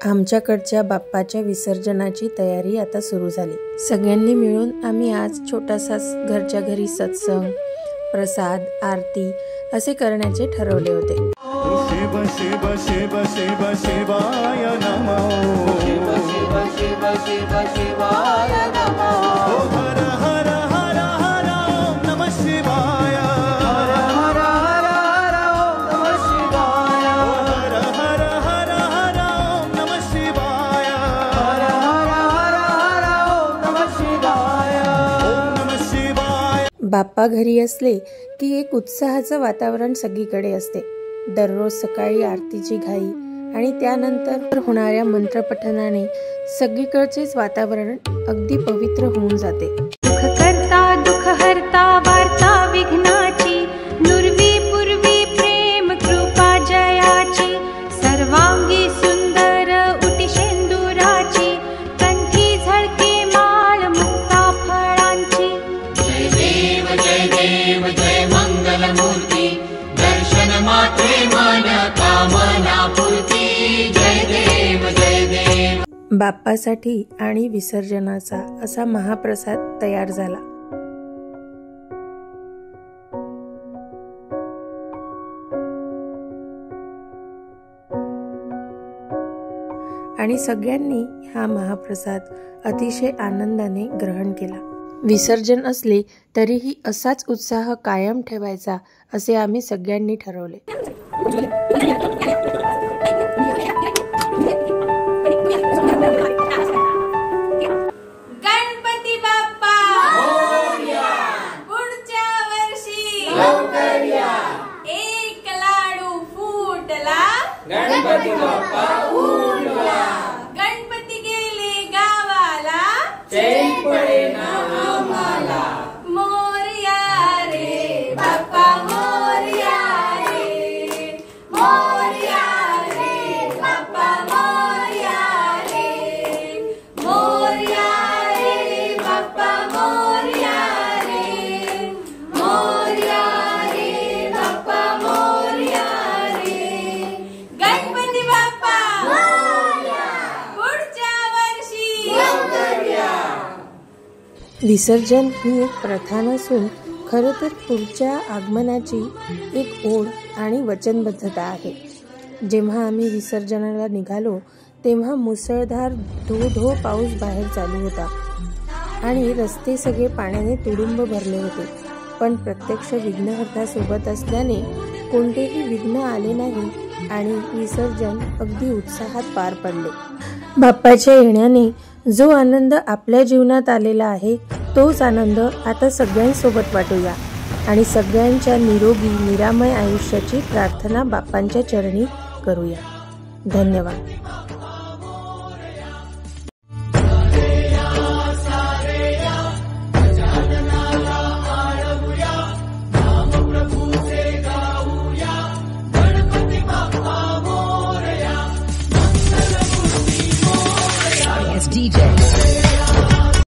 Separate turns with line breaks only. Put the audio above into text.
आमच्याकडच्या बाप्पाच्या विसर्जनाची तयारी आता सुरू झाली। सगळ्यांनी मिळून आम्ही आज छोटासा घरच्या घरी सत्संग, प्रसाद, आरती असे करण्याचे ठरवले होते।
शिव शिव शिव शिव शिवाय नमः, शिव शिव शिव शिव शिवाय नमः, हर हर हर हर ओम नमः शिवाय, हर हर हर हर ओम नमः शिवाय, हर हर हर हर ओम नमः शिवाय, हर हर हर हर ओम नमः शिवाय, ओम नमः शिवाय।
बाप्पा घरी असले की एक उत्साहाचं वातावरण सगळीकडे असते। दररोज सकाळी आरतीची घाई आणि त्यानंतर होणाऱ्या मंत्रपठणाने सगळीकडचेच वातावरण अगदी पवित्र होऊन जाते।
दुःख करता दुःख हरता वार्ता विघ्नाची, नुरवी पूर्वी प्रेम कृपा जयाची, सर्वांगी सुंदर उटी शेंदुराची, कंठी झळके माळ मुक्ता फळांची।
जय देव जय मंगल मूर्ती, दर्शन मात्रे मन कामना पूर्ती। जय देव जय देव।
बाप्पासाठी आणि विसर्जनाचा असा महाप्रसाद तयार झाला। आणि सगळ्यांनी हा महाप्रसाद अतिशय आनंदाने ग्रहण केला। विसर्जन असले तरीही असाच उत्साह कायम ठेवायचा असे आम्ही सगळ्यांनी ठरवले।
गणपती बाप्पा मोरया, पुढच्या वर्षी लवकर या, एक लाडू फुटला गणपती बाप्पा उठला, गणपती गेले गावाला चैन पडेना आम्हाला, मोरया रे बाप्पा मोरया रे, मोरया रे बाप्पा मोरया रे, मोरया रे बाप्पा मोरया रे, मोरया रे बाप्पा मोरया रे, गणपती बाप्पा मोरया, पुढच्या वर्षी लवकर या।
विसर्जन ही एक प्रथा नसून खरं तर पुढच्या आगमनाची एक ओढ आणि वचनबद्धता आहे। जेव्हा आम्ही विसर्जनाला निघालो तेव्हा मुसळधार धो पाऊस बाहेर चालू होता आणि रस्ते सगळे पाण्याने तुडुंब भरले होते, पण प्रत्यक्ष विघ्नहर्ता सोबत असल्याने कोणतेही विघ्न आले नाही आणि विसर्जन अगदी उत्साहात पार पडले। बाप्पाच्या येण्याने जो आनंद आपल्या जीवनात आलेला आहे तोच आनंद आता सगळ्यांसोबत वाटूया आणि सगळ्यांच्या निरोगी निरामय आयुष्याची प्रार्थना बाप्पांच्या चरणी करूया। धन्यवाद।